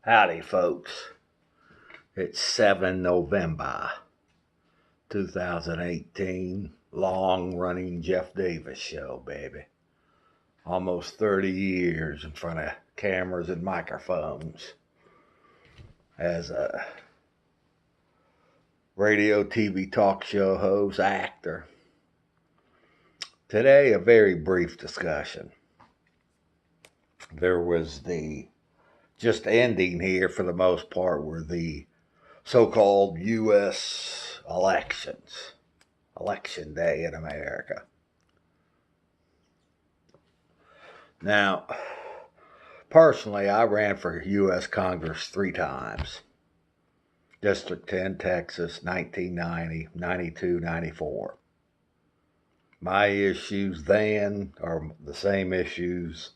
Howdy, folks. It's 7 November 2018. Long-running Jeff Davis show, baby. Almost 30 years in front of cameras and microphones as a radio, TV talk show host, actor. Today, a very brief discussion. There was the just ending here for the most part were the so-called U.S. elections, election day in America. Now, personally, I ran for U.S. Congress 3 times. District 10, Texas, 1990, 92, 94. My issues then are the same issues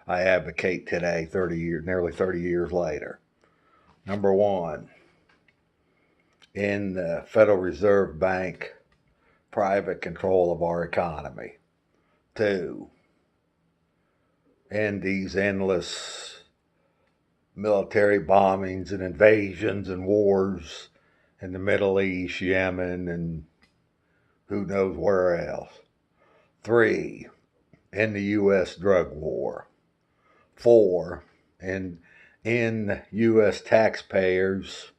I advocate today, nearly 30 years later. Number one, in the Federal Reserve Bank, private control of our economy. 2, end these endless military bombings and invasions and wars in the Middle East, Yemen, and who knows where else. 3, end the U.S. drug war. 4, end U.S. taxpayers'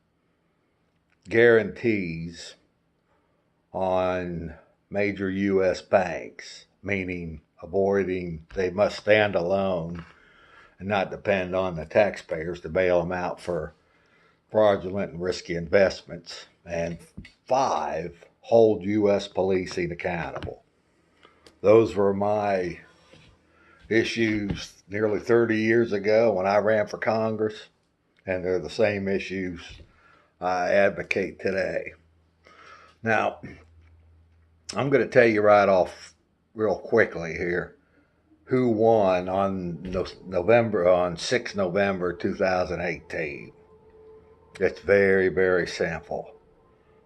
guarantees on major U.S. banks, meaning avoiding they must stand alone and not depend on the taxpayers to bail them out for fraudulent and risky investments. And 5, hold U.S. policing accountable. Those were my issues nearly 30 years ago when I ran for Congress, and they're the same issues I advocate today. Now, I'm going to tell you right off real quickly here who won on 6 November 2018. It's very, very simple.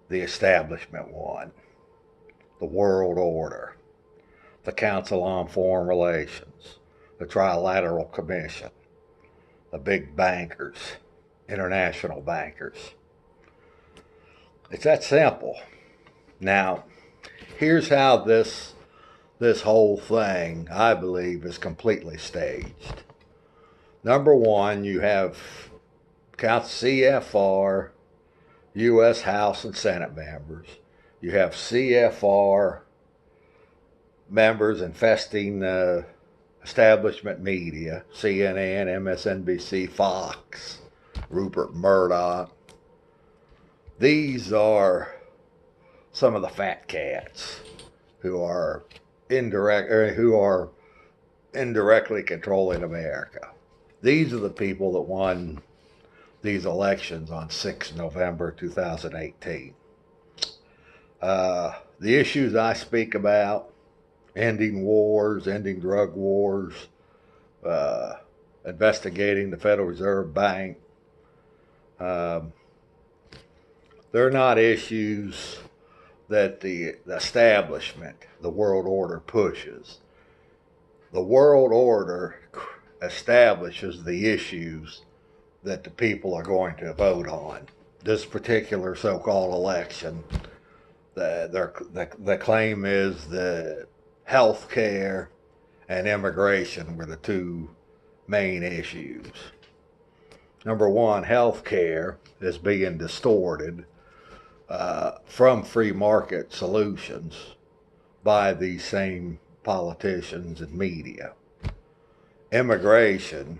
The establishment won. The world order. The Council on Foreign Relations. The Trilateral Commission. The big bankers. International bankers. It's that simple. Now, here's how this whole thing, I believe, is completely staged. Number one, you have CFR, U.S. House and Senate members. You have CFR members infesting the establishment media, CNN, MSNBC, Fox, Rupert Murdoch. These are some of the fat cats who are indirectly controlling America. These are the people that won these elections on 6 November 2018. The issues I speak about, ending wars, ending drug wars, investigating the Federal Reserve Bank, they're not issues that the establishment, the world order, pushes. The world order establishes the issues that the people are going to vote on. This particular so-called election, the claim is that health care and immigration were the 2 main issues. Number one, health care is being distorted from free market solutions by these same politicians and media. Immigration,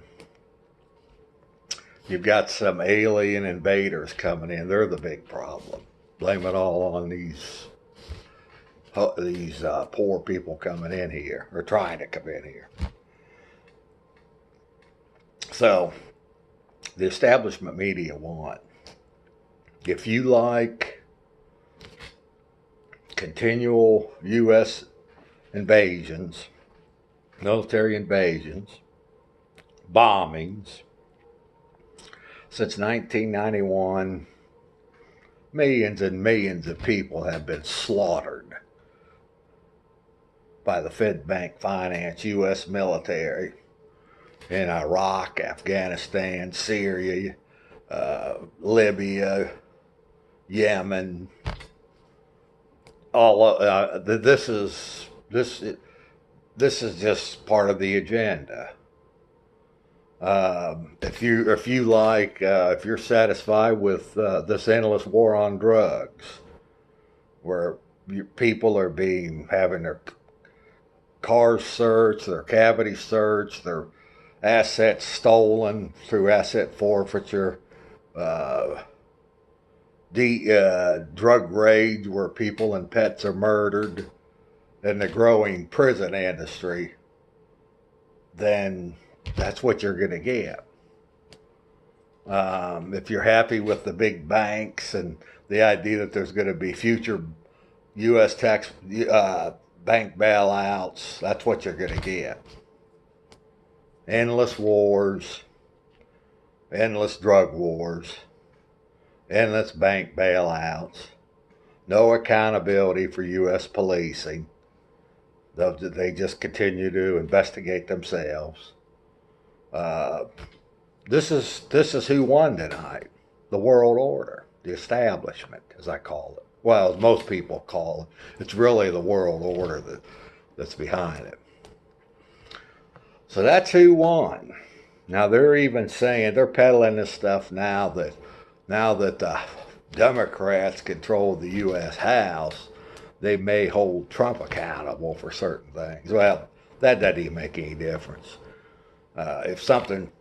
you've got some alien invaders coming in. They're the big problem. Blame it all on these poor people coming in here, or trying to come in here. So, the establishment media won. If you like continual U.S. invasions, military invasions, bombings, since 1991, millions and millions of people have been slaughtered by the Fed Bank finance U.S. military in Iraq, Afghanistan, Syria, Libya, Yemen. This is just part of the agenda. If you're satisfied with this endless war on drugs, where people are having their cars searched, their cavities searched, their assets stolen through asset forfeiture, uh, drug raids where people and pets are murdered, and the growing prison industry, then that's what you're going to get. If you're happy with the big banks and the idea that there's going to be future U.S. bank bailouts, that's what you're going to get. Endless wars, endless drug wars, endless bank bailouts, no accountability for U.S. policing. They just continue to investigate themselves. This is who won tonight. The world order, the establishment, as I call it. Well, as most people call it, it's really the world order that's behind it. So that's who won. Now they're even saying they're peddling this stuff now that the Democrats control the U.S. House, they may hold Trump accountable for certain things. Well, that doesn't even make any difference. If something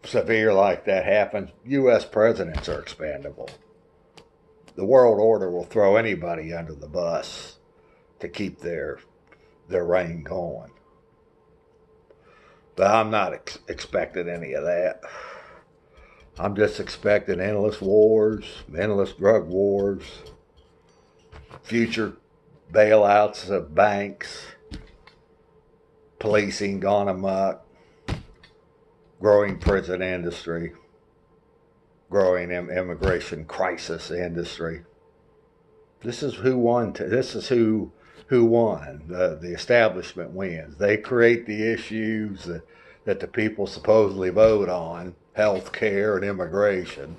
severe like that happens, U.S. presidents are expendable. The world order will throw anybody under the bus to keep their reign going. But I'm not expecting any of that. I'm just expecting endless wars, endless drug wars, future bailouts of banks, policing gone amok, growing prison industry, growing immigration crisis industry. This is who won. This is who won. The establishment wins. They create the issues that the people supposedly vote on: health care and immigration,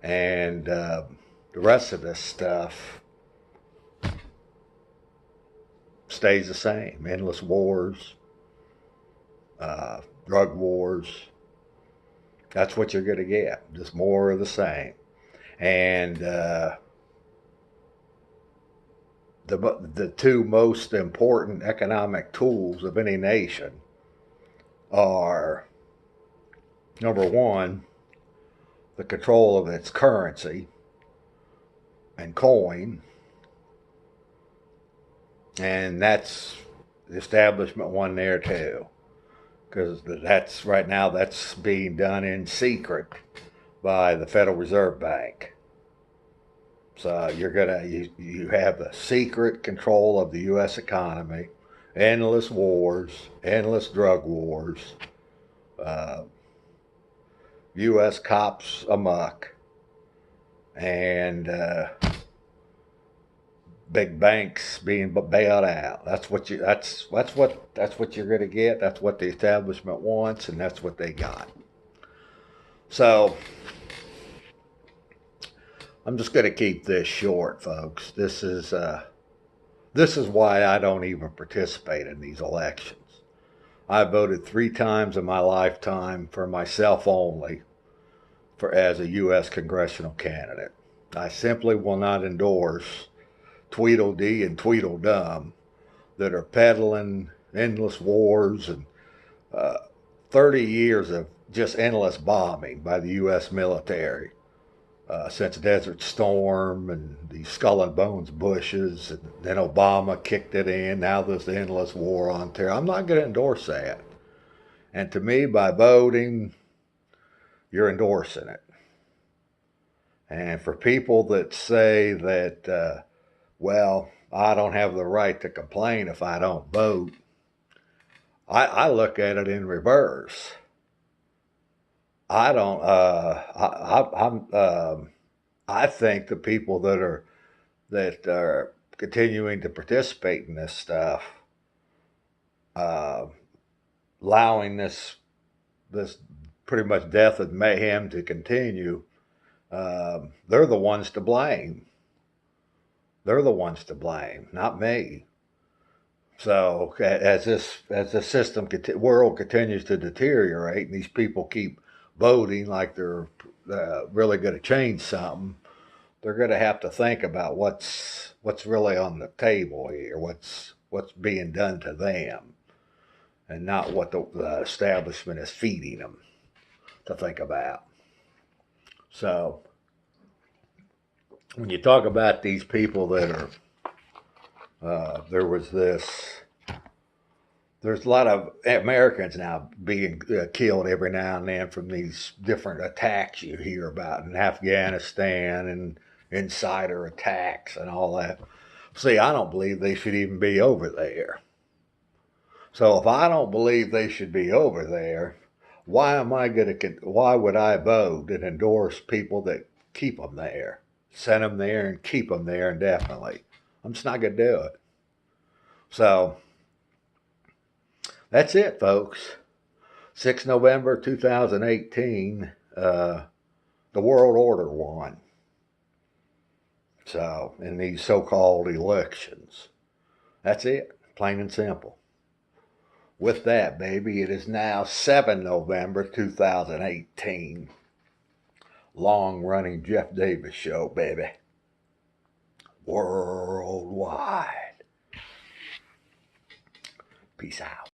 and the rest of this stuff stays the same. Endless wars, drug wars. That's what you're going to get. Just more of the same. And the two most important economic tools of any nation are, number one, the control of its currency and coin. And that's the establishment one there too. Because right now that's being done in secret by the Federal Reserve Bank. So you have the secret control of the U.S. economy, endless wars, endless drug wars, U.S. cops amok, and big banks being bailed out. That's what you're going to get. That's what the establishment wants, and that's what they got. So I'm just going to keep this short, folks. This is why I don't even participate in these elections. I voted 3 times in my lifetime for myself only as a U.S. congressional candidate. I simply will not endorse Tweedledee and Tweedledum that are peddling endless wars and 30 years of just endless bombing by the U.S. military since Desert Storm and the Skull and Bones Bushes, and then Obama kicked it in. Now there's the endless war on terror. I'm not going to endorse that. And to me, by voting, you're endorsing it. And for people that say that, well, I don't have the right to complain if I don't vote, I look at it in reverse. I don't. I think the people that are continuing to participate in this stuff, allowing this pretty much death and mayhem to continue, they're the ones to blame. They're the ones to blame, not me. So as the system world continues to deteriorate, and these people keep voting like they're really going to change something, they're going to have to think about what's really on the table here, what's being done to them, and not what the establishment is feeding them to think about. So when you talk about these people that are, there's a lot of Americans now being killed every now and then from these different attacks you hear about in Afghanistan and insider attacks and all that. See, I don't believe they should even be over there. So if I don't believe they should be over there, why would I vote and endorse people that keep them there, send them there and keep them there indefinitely? I'm just not going to do it. So that's it, folks. 6 November 2018, the world order won. So, in these so-called elections. That's it, plain and simple. With that, baby, it is now 7 November 2018. Long-running Jeff Davis show, baby. Worldwide. Peace out.